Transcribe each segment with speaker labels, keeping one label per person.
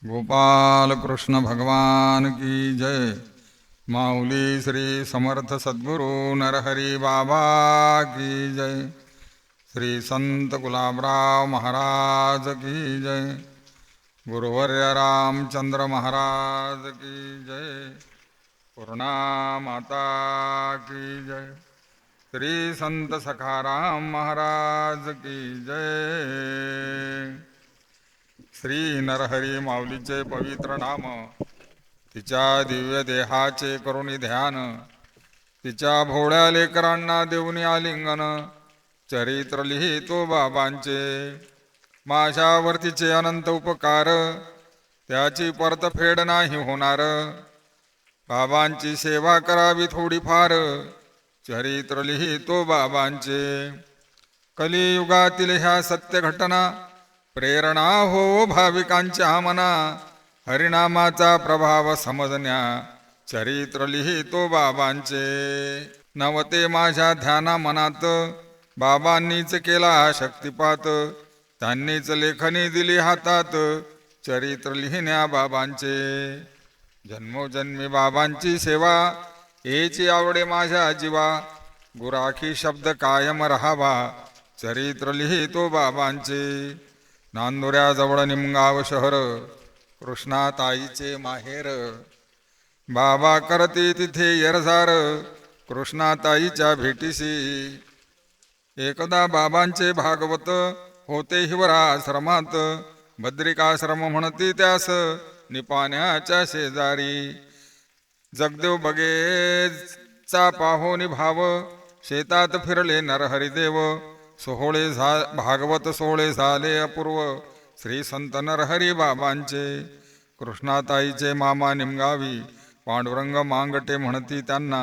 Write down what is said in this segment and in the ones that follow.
Speaker 1: गोपाल कृष्ण भगवान की जय। माऊली श्री समर्थ सद्गुरु नरहरी बाबा की जय। श्री संत गुलाबराव महाराज की जय। गुरुवर्य रामचंद्र महाराज की जय। पूर्णा माता की जय। श्री संत सखाराम महाराज की जय। श्री नरहरी माऊलीचे पवित्र नाम, तिच्या दिव्य देहाचे करुणी ध्यान, तिच्या भोळ्या लेकरांना देऊनी आलिंगन, चरित्र लिहितो बाबांचे, माझ्यावरतीचे अनंत उपकार, त्याची परतफेड नाही होणार, बाबांची सेवा करावी थोडीफार, चरित्र लिहितो बाबांचे, कलियुगातील ह्या सत्य घटना, प्रेरणा हो भाविकांच्या मना, हरिनामाचा प्रभाव समजण्या, चरित्र लिहितो बाबांचे, नवते माझ्या ध्याना मनात, बाबांनीच केला शक्तिपात, त्यांनीच लेखणी दिली हातात, चरित्र लिहिण्या बाबांचे, जन्मोजन्मी बाबांची सेवा, हेची आवडे माझ्या जीवा, गुराखी शब्द कायम राहावा, चरित्र लिहितो बाबांचे, नांदुऱ्याजवळ निमगाव शहर, कृष्णाताईचे माहेर, बाबा करते तिथे येरझार, कृष्णाताईच्या भेटीसी, एकदा बाबांचे भागवत होते हिवराश्रमात, बद्रिकाश्रम म्हणती त्यास निपाण्याच्या शेजारी, जगदेव बगेचा पाहोनी भाव, शेतात फिरले नरहरिदेव, सोहळे भागवत सोहळे झाले अपूर्व, श्री संत नरहरी बाबांचे, कृष्णाताईचे मामा निमगावी, पांडुरंग मांगटे म्हणती त्यांना,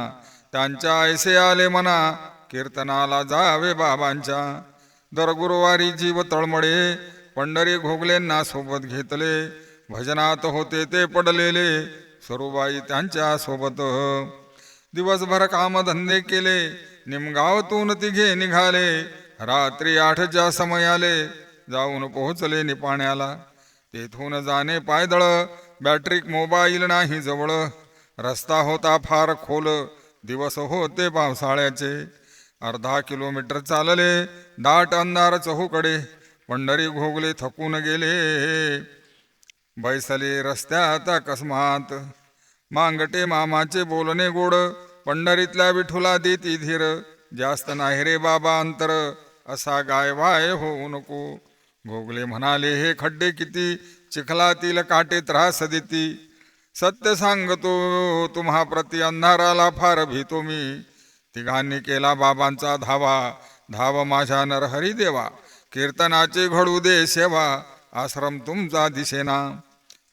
Speaker 1: त्यांच्या ऐसे आले मना, कीर्तनाला जावे बाबांच्या, दर गुरुवारी जीव तळमळे, पंढरी घोगलेंना सोबत घेतले, भजनात होते ते पडलेले, सरूबाई त्यांच्या सोबत, दिवसभर कामधंदे केले, निमगावतून तिघे निघाले, रात्री 8च्या समयाले जाऊन पोहोचले निपाण्याला, तेथून जाणे पायदळ, बॅटरीक मोबाईल नाही जवळ, रस्ता होता फार खोल, दिवस होते पावसाळ्याचे, अर्धा किलोमीटर चालले, दाट अंधार चहूकडे, पंढरी घोगले थकून गेले, बैसले रस्त्यात अकस्मात, मांगटे मामाचे बोलणे गोड, पंढरीतल्या विठुला देती धीर, जास्त नाही रे बाबा अंतर, असा गायवाय होऊ नको, घोगले म्हणाले हे खड्डे किती, चिखलातील काटे त्रास देती, सत्य सांगतो तुम्हा प्रति अंधाराला फार भीतो मी, तिघांनी केला बाबांचा धावा, धाव माझ्या नरहरी देवा, कीर्तनाचे घडू दे सेवा, आश्रम तुमचा दिसेना,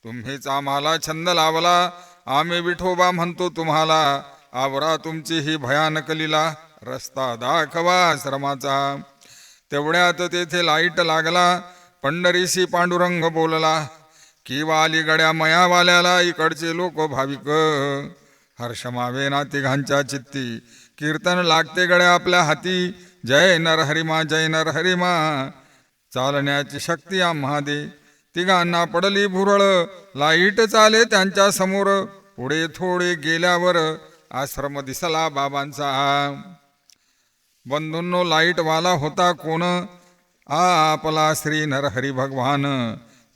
Speaker 1: तुम्हीच आम्हाला छंद लावला, आम्ही विठोबा म्हणतो तुम्हाला, आवरा तुमची ही भयानक लीला, रस्ता दाखवा आश्रमाचा, तेवढ्यात तेथे लाईट लागला, पंढरीशी पांडुरंग बोलला, की वाली गड्या मयावाल्याला इकडचे लोक भाविक, हर्षमावेना तिघांच्या चित्ती, कीर्तन लागते गड्या आपल्या हाती, जय नरहरिमा जय नरहरिमा, चालण्याची शक्ती आम्हा दे, तिघांना पडली भुरळ, लाईट चाले त्यांच्या समोर, पुढे थोडे गेल्यावर आश्रम दिसला बाबांचा, बंधूंनो लाईट वाला होता कोण, आपला श्री नरहरी भगवान,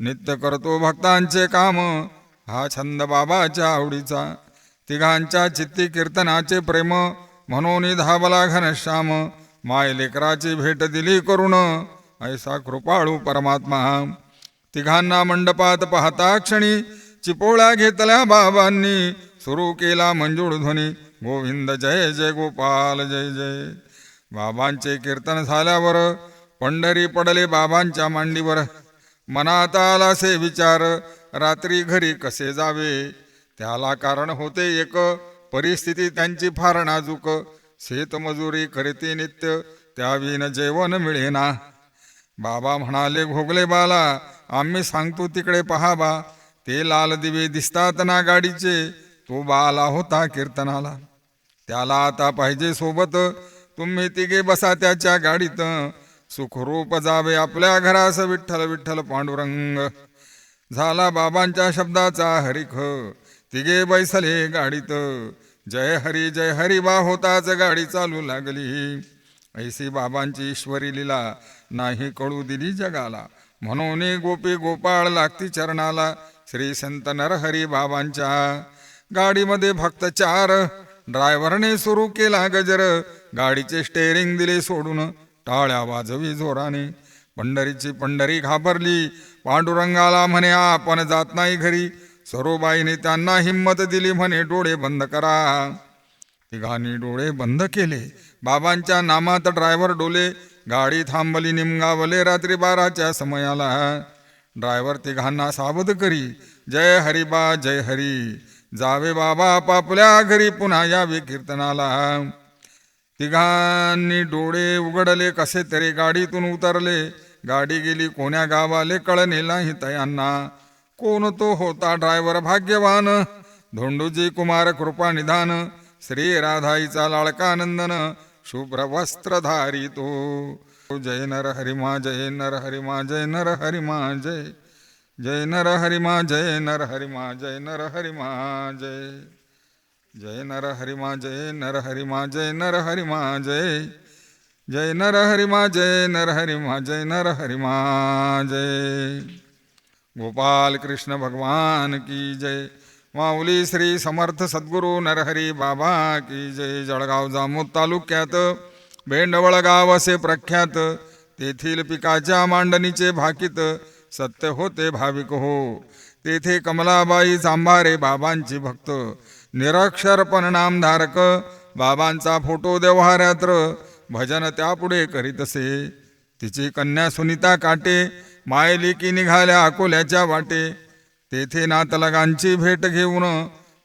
Speaker 1: नित्य करतो भक्तांचे काम, हा छंद बाबाच्या आवडीचा, तिघांच्या चित्ती कीर्तनाचे प्रेम, म्हणून धावला घनश्याम, माय लेकराची भेट दिली करून, ऐसा कृपाळू परमात्मा, तिघांना मंडपात पाहता क्षणी, चिपोळ्या घेतल्या बाबांनी, सुरू केला मंजूळ ध्वनी, गोविंद जय जय गोपाल जय जय, बाबांचे कीर्तन झाल्यावर पंढरी पडले बाबांच्या मांडीवर, मनात आला से विचार, रात्री घरी कसे जावे, त्याला कारण होते एक, परिस्थिती त्यांची फार नाजूक, शेतमजुरी करते नित्य, त्याविन जेवण मिळेना, बाबा म्हणाले घोगले बाला, आम्ही सांगतो तिकडे पहा बा, ते लाल दिवे दिसतात ना गाडीचे, तो बाला होता कीर्तनाला, त्याला आता पाहिजे सोबत, तुम्ही तिघे बसा त्याच्या गाडीत, सुखरूप जावे आपल्या घरास विठ्ठल विठ्ठल पांडुरंग, झाला बाबांच्या शब्दाचा हरिख, तिघे बैसले गाडीत. जय हरी बा होताच गाडी चालू लागली. ऐसी बाबांची ईश्वरी लीला नाही कळू दिली जगाला. म्हणून गोपी गोपाळ लागती चरणाला, श्री संत नरहरी बाबांच्या. गाडीमध्ये फक्त 4, ड्रायव्हरने सुरू केला गजर. गाडीचे स्टेअरिंग दिले सोडून, टाळ्या वाजवी जोराने. पंढरीची पंढरी घाबरली, पांडुरंगाला म्हणे आपण जात नाही घरी. सरोबाईने त्यांना हिम्मत दिली, म्हणे डोळे बंद करा. तिघांनी डोळे बंद केले, बाबांच्या नामात ड्रायव्हर डोले. गाडी थांबली, निमगावले रात्री 12च्या समयाला. ड्रायव्हर तिघांना सावध करी, जय हरी जावे बाबा आपापल्या घरी, पुन्हा यावे कीर्तनाला. तिघांनी डोळे उघडले, कसे तरी गाडीतून उतरले. गाडी गेली कोण्या गावाले कळणे नाही तयांना. कोण तो होता ड्रायव्हर भाग्यवान, धोंडूजी कुमार कृपा निधान. श्री राधाईचा लाडका नंदन, शुभ्र वस्त्रधारी तो. जय नर हरिमा जय नर हरिमा जय नर हरिमा जय. जय नर हरिमा जय नर हरिमा जय नर हरिमा जय. जय नर हरिमा जय नर हरिमा जय नर हरिमा जय. जय नर हरिमा जय नर हरिमा जय नर हरिमा जय. गोपाल कृष्ण भगवान की जय. माऊली श्री समर्थ सद्गुरू नरहरी बाबा की जय. जळगाव जामोद तालुक्यात भेंडवळ गाव असे प्रख्यात, तेथील पिकाच्या मांडणीचे भाकीत सत्य होते भाविक हो. तेथे कमलाबाई चांभारे बाबांची भक्त, निरक्षरपण नामधारक. बाबांचा फोटो देवहारात्र, भजन त्यापुढे करीतसे. तिची कन्या सुनीता काटे, मायलिकी निघाल्या अकोल्याच्या वाटे. तेथे नातलगांची भेट घेऊन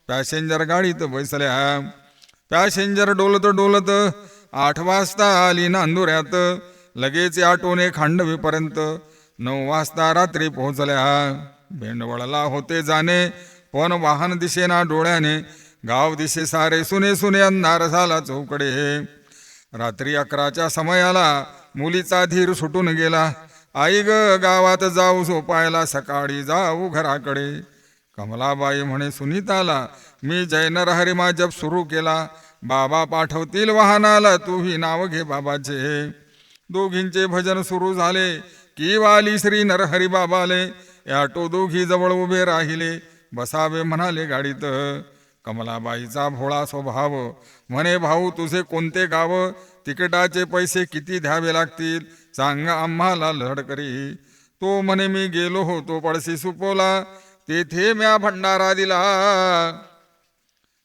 Speaker 1: पॅसेंजर गाडीत बैसल्या. पॅसेंजर डोलत डोलत 8 वाजता आली नांदुऱ्यात. लगेच आटोने खांडवीपर्यंत 9 वाजता रात्री पोहोचल्या. भेंडवळला होते जाणे, पण वाहन दिसेना डोळ्याने. गाव दिसे सारे सुने सुने, अंधार झाला चौकडे. रात्री 11च्या समयाला मुलीचा धीर सुटून गेला. आई ग गावात जाऊ झोपायला, सकाळी जाऊ घराकडे. कमलाबाई म्हणे सुनीताला, मी जय नर हरिमा जप सुरू केला. बाबा पाठवतील वाहनाला, तूही नाव घे बाबाचे. दोघींचे भजन सुरू झाले की वाली श्री नरहरी बाबाले. ऑटो दोघी जवळ उभे राहिले, बसावे म्हणाले गाडीत. कमलाबाईचा भोळा स्वभाव, म्हणे भाऊ तुझे कोणते गाव, तिकिटाचे पैसे किती द्यावे लागतील, सांग आम्हाला लढकरी. तो म्हणे मी गेलो होतो पळशी सुपोला, तेथे म्या भंडारा दिला.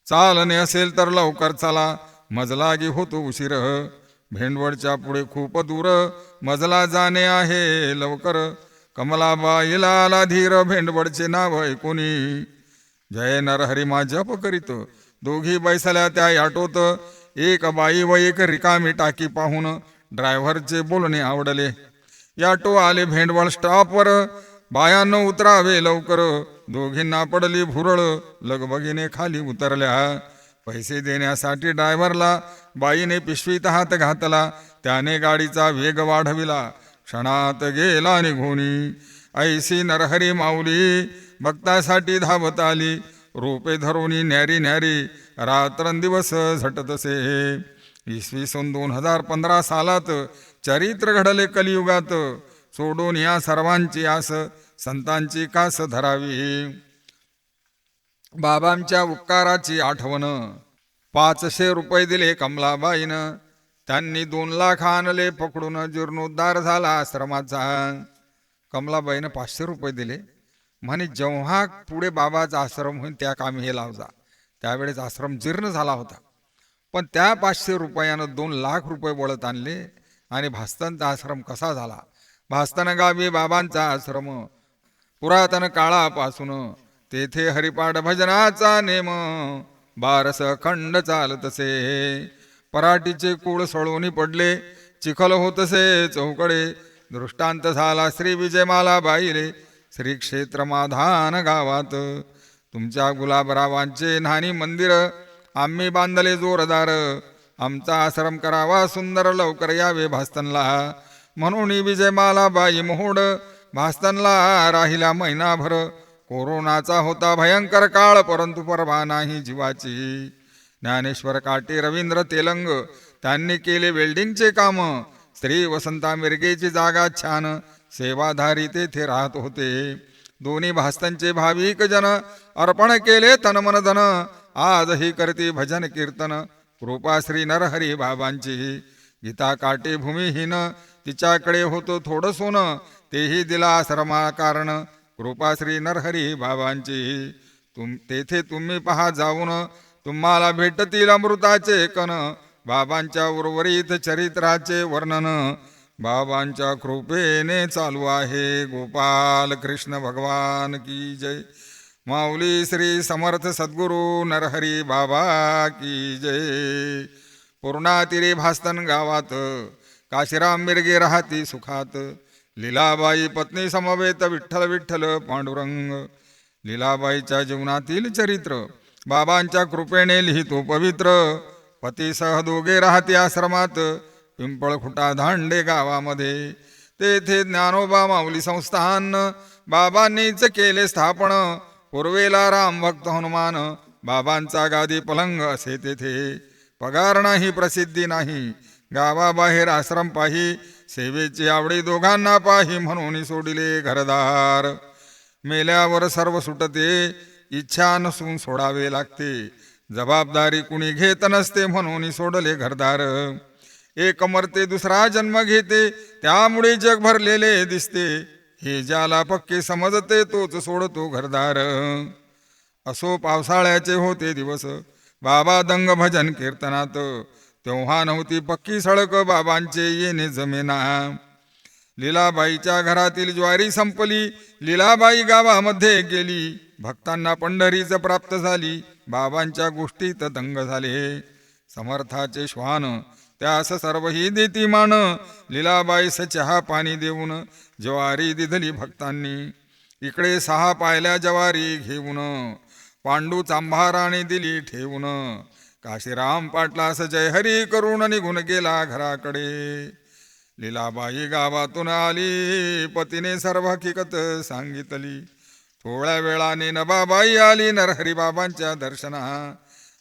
Speaker 1: चालणे असेल तर लवकर चला, मजलागी होतो उशीर. भेंडवळच्या पुढे खूप दूर, मजला जाणे आहे लवकर. कमलाबाईला आला धीर, भेंडवळचे नाव ऐकोनी. जय नरहरिमा जप करीत दोघी बैसल्या त्या ऑटोत. एक बाई व एक रिकामी टाकी पाहून ड्रायव्हरचे बोलणे आवडले. ऑटो आले भेंडवळ स्टॉपवर. बायानं उतरावे लवकर. दोघींना पडली भुरळ, लगबगीने खाली उतरल्या. पैसे देण्यासाठी ड्रायव्हरला बाईने पिशवीत हात घातला. त्याने गाडीचा वेग वाढविला, क्षणात गेला निघोनी. ऐसी नरहरी माऊली भक्तासाठी धावत आली. रोपे धरोनी न्यारी न्यारी, रात्रंदिवस झटतसे. इसवी सन 2015 सालात चरित्र घडले कलियुगात. सोडून या सर्वांची आस, संतांची कास धरावी. बाबांच्या उपकाराची आठवण. 500 रुपये दिले कमलाबाईनं. त्यांनी 2 लाख आणले पकडून. जीर्णोद्धार झाला आश्रमाचा. कमलाबाईनं 500 रुपये दिले. म्हणे जेव्हा पुढे बाबाचा आश्रम होईल त्या कामी हे लावजा. त्यावेळेस आश्रम जीर्ण झाला होता. पण त्या 500 रुपयानं 2 लाख रुपये वळत आणले. आणि भास्तांचा आश्रम कसा झाला. भास्तान गावी बाबांचा आश्रम पुरातन काळापासून. तेथे हरिपाठ भजनाचा नेम, 12 खंड चालतसे. पराठीचे कूळ सळूनी पडले, चिखल होतसे चौकडे. दृष्टांत झाला श्री विजयमाला बाईले, श्री क्षेत्र माधान गावात. तुमच्या गुलाबरावांचे न्हाणी मंदिर आम्ही बांधले जोरदार. आमचा आश्रम करावा सुंदर, लवकर यावे भास्तनला. म्हणून विजयमाला बाई मोहोड भास्तनला राहिला महिनाभर. कोरोनाचा होता भयंकर काळ, परंतु परवा नाही जीवाची. ज्ञानेश्वर काटे, रवींद्र तेलंग त्यांनी केले वेल्डिंगचे काम. श्री वसंता मिरगेची जागा छान, सेवाधारी तेथे राहत होते. दोन्ही भास्तंचे भाविक जन अर्पण केले तन मन धन. आजही करते भजन कीर्तन कृपा श्री नरहरी बाबांची. गीता काटे भूमिहीन, तिच्याकडे होतो थोडं सोनं, तेही दिला आश्रमा कारण कृपा श्री नरहरी बाबांची. तेथे तुम्ही पहा जाऊन, तुम्हाला भेटतील अमृताचे कण. बाबांच्या उर्वरित चरित्राचे वर्णन बाबांच्या कृपेने चालू आहे. गोपाल कृष्ण भगवान की जय. माऊली श्री समर्थ सद्गुरू नरहरी बाबा की जय. पूर्णातिरे भास्तन गावात काशीराम मिरगे राहती सुखात. लीलाबाई पत्नी समवेत विठ्ठल विठ्ठल पांडुरंग. लीलाबाईच्या जीवनातील चरित्र बाबांच्या कृपेने लिहितो पवित्र. पतीसह दोघे राहते आश्रमात पिंपळखुटा धांडे गावामध्ये. तेथे ज्ञानोबा माऊली संस्थान बाबांनीच केले स्थापन. पूर्वेला राम भक्त हनुमान बाबांचा गादी पलंग असे तेथे. पगार नाही प्रसिद्धी नाही, गावाबाहेर आश्रम पाही. सेवेची आवडी दोघांना पाही, म्हणून सोडिले घरदार. मेल्यावर सर्व सुटते, इच्छा नसून सोडावे लागते. जबाबदारी कुणी घेत नसते, म्हणून सोडले घरदार. एक मरते दुसरा जन्म घेते, त्यामुळे जग भरलेले दिसते. हे ज्याला पक्के समजते तोच सोडतो घरदार. असो पावसाळ्याचे होते दिवस, बाबा दंग भजन कीर्तनात. तेव्हा नव्हती पक्की सडक, बाबांचे येणे जमेना. लीलाबाईच्या घरातील ज्वारी संपली, लीलाबाई गावामध्ये गेली. भक्तांना पंढरीच प्राप्त झाली, बाबांच्या गोष्टीत दंग झाले. समर्थाचे श्वान त्यास सर्वही देती मान. लीलाबाईस चहा पाणी देऊन ज्वारी दिधली भक्तांनी. इकडे 6 पायल्या ज्वारी घेऊन, पांडू चांभाराने दिली ठेवून. काशीराम पाटलास जय हरी करून निघून गेला घराकडे. लीलाबाई गावातून आली, पतीने सर्व हकीकत सांगितली. थोड्या वेळाने नबाबाई आली नरहरी बाबांच्या दर्शना.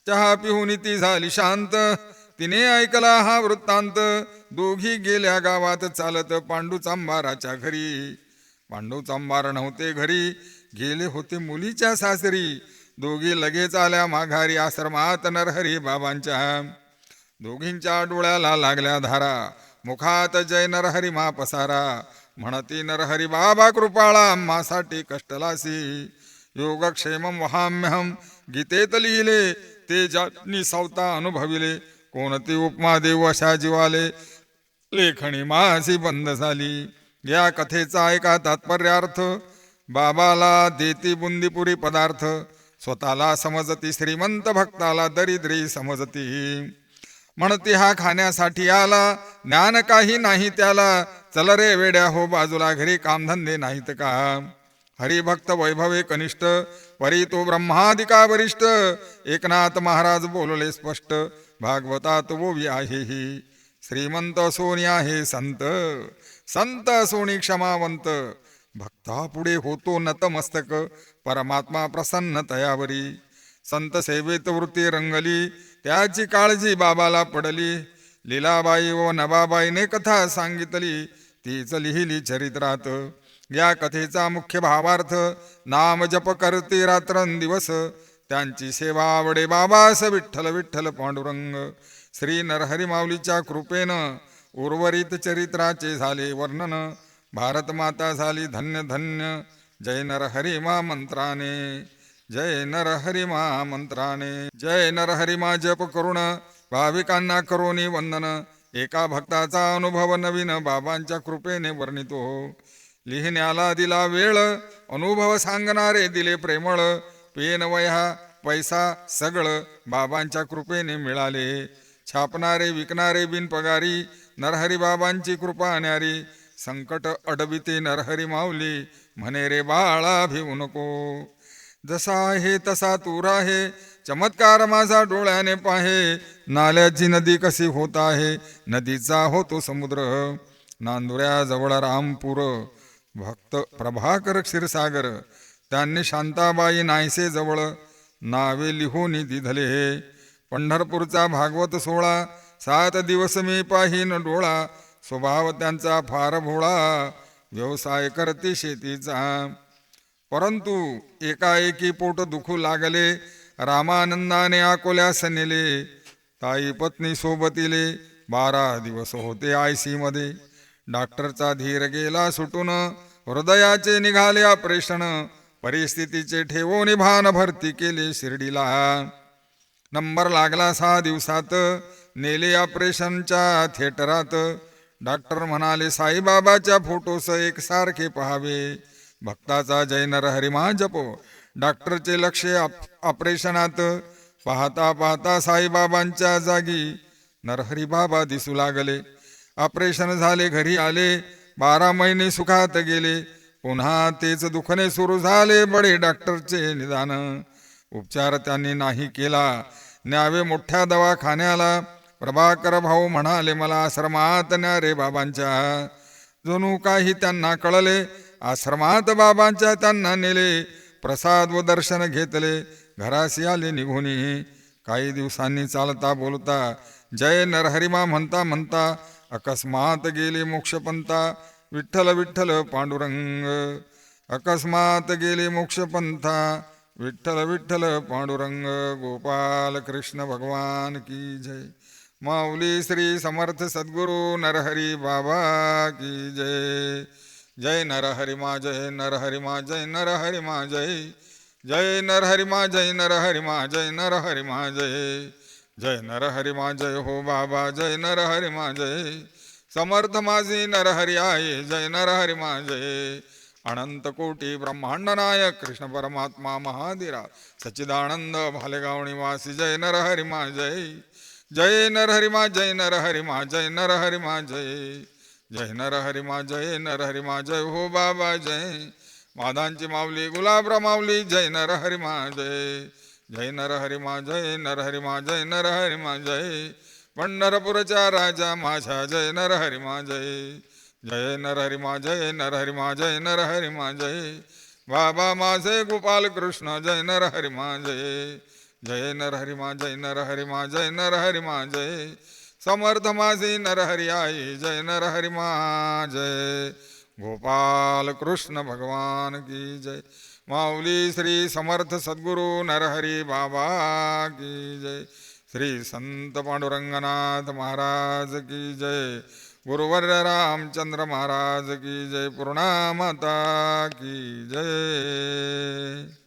Speaker 1: चहा पिऊन ती झाली शांत, तिने ऐकला हा वृत्तांत. दोघी गेल्या गावात चालत पांडू चांभाराच्या घरी. पांडू चांभार नव्हते घरी, गेले होते मुलीच्या सासरी. दोघी लगेच आल्या माघारी आश्रमात नरहरी बाबांच्या. दोघींच्या डोळ्याला लागल्या धारा, मुखात जय नरहरी मा पसारा. म्हणती नरहरी बाबा कृपाळा, आम्हासाठी कष्टलासी. योगक्षेमं वहाम्यहम गीतेत लिहिले, ते ज्यांनी सावता अनुभविले. कोणती उपमा देऊ अशा जीवाले, लेखणी मासी बंद झाली. या कथेचा ऐका तात्पर्यार्थ, बाबाला देती बुंदीपुरी पदार्थ. स्वतःला समजती श्रीमंत, भक्ताला दरिद्री समजती. म्हणती हा खाण्यासाठी आला, ज्ञान काही नाही त्याला. चल रे वेड्या हो बाजूला, घरी कामधंदे नाहीत का. हरिभक्त वैभवे कनिष्ठ, परी तो ब्रह्मादिका वरिष्ठ. एकनाथ महाराज बोलले स्पष्ट, भागवतात ओवी आहे ही. श्रीमंत सोनी आहे संत, संत सोनी क्षमावंत. भक्ता पुढे होतो नतमस्तक, परमात्मा प्रसन्न तयावरी. संत सेवेत वृत्ती रंगली, त्याची काळजी बाबाला पडली. लीलाबाई व नबाबाईने कथा सांगितली, तीच लिहिली चरित्रात. या कथेचा मुख्य भावार्थ, नाम जप करते रात्रंदिवस. त्यांची सेवा आवडे बाबास, विठ्ठल विठ्ठल पांडुरंग. श्री नरहरी माऊलीच्या कृपेनं उर्वरित चरित्राचे झाले वर्णन. भारत माता झाली धन्य धन्य, जय नरहरी मा मंत्राने. जय नरहरी मा मंत्राने. जय नरहरी मा जप करुण, भाविकांना करोनी वंदन. एका भक्ताचा अनुभव नवीन, बाबांच्या कृपेने वर्णितो. लिहिण्याला दिला वेळ, अनुभव सांगणारे दिले प्रेमळ. पेन वह्या पैसा सगळं बाबांच्या कृपेने मिळाले. छापणारे विकणारे बिनपगारी, नरहरी बाबांची कृपा न्यारी. संकट अडविते नरहरी माऊली, म्हणे रे बाळा भिवू नको. जसा आहे तसा तू राहे, चमत्कार माझा डोळ्याने पाहे. नाल्याची नदी कशी होत आहे, नदीचा होतो समुद्र. नांदुऱ्याजवळ रामपूर, भक्त प्रभाकर क्षीरसागर त्यांनी शांताबाई नाहीसे जवळ नावे लिहून दिधले हे. पंढरपूरचा भागवत सोहळा 7 दिवस मी पाहीन डोळा. स्वभाव त्यांचा फार भोळा व्यवसाय करते शेतीचा. परंतु एकाएकी पोट दुखू लागले. रामानंदाने अकोल्यास नेले. ताई पत्नी सोबतीले 12 दिवस होते IC मध्ये. डॉक्टरचा धीर गेला सुटून. हृदयाचे निघाले ऑपरेशन. परिस्थितीचे ठेवून भान भरती केले शिर्डीला. नंबर लागला 6 दिवसात. नेले ऑपरेशनच्या थिएटरात. डॉक्टर म्हणाले साईबाबाच्या फोटोस एकसारखे पहावे. भक्ताचा जय नरहरिमा जपो. डॉक्टरचे लक्ष ऑपरेशनात. पाहता पाहता साईबाबांच्या जागी नरहरी बाबा दिसू लागले. ऑपरेशन झाले, घरी आले. 12 महिने सुखात गेले. पुन्हा तेच दुखणे सुरू झाले. बडे डॉक्टरचे निदान. उपचार त्यांनी नाही केला. न्यावे मोठ्या दवाखान्याला. प्रभाकर भाऊ म्हणाले मला आश्रमात न्या रे बाबांच्या. जणू काही त्यांना कळले. आश्रमात बाबांच्या त्यांना नेले. प्रसाद व दर्शन घेतले. घराशी आले निघून. काही दिवसांनी चालता बोलता जय नरहरिमा म्हणता म्हणता अकस्मात गेले मोक्षपंथा. विठ्ठल विठ्ठल पांडुरंग. अकस्मात गेले मोक्षपंथा. विठ्ठल विठ्ठल पांडुरंग. गोपाल कृष्ण भगवान की जय. माऊली श्री समर्थ सद्गुरु नरहरी बाबा की जय. जय नरहरिमा जय नरहरिमा जय नरहरिमा जय. जय नरहरिमा जय नरहरिमा जय नरहरिमा जय. जय नरहरिमा जय हो बाबा जय नरहरिमा जय. समर्थ माझे नरहरी आहे जय नरहरिमा जय. अनंत कोटी ब्रह्मांड नायक कृष्ण परमात्मा महाधीरा सच्चिदानंद भालेगाव निवासी जय नरहरिमा जय. जय नरहरिमा जय नरहरिमा जय नरहरिमा जय. जय नरहरिमा जय नरहरिमा जय हो बाबा जय. मादांची माऊली गुलाबराव माऊली जय नरहरिमा जय. जय नरहरिमा जय नरहरिमा जय नरहरिमा जय. पंढरपूरच्या राजा माझ्या जय नरहरिमा जय. जय नरहरिमा जय नरहरिमा जय नरहरिमा जय. बाबा माझे गोपाल कृष्ण जय नरहरिमा जय. जय नरहरिमा जय नरहरिमा जय नरहरिमा जय. समर्थ माझे नरहरी आहे जय नरहरिमा जय. गोपाल कृष्ण भगवान की जय. माऊली श्री समर्थ सद्गुरु नरहरी बाबा की जय. श्री संत पांडुरंगनाथ महाराज की जय. गुरुवर्य रामचंद्र महाराज की जय. पूर्णा माता की जय.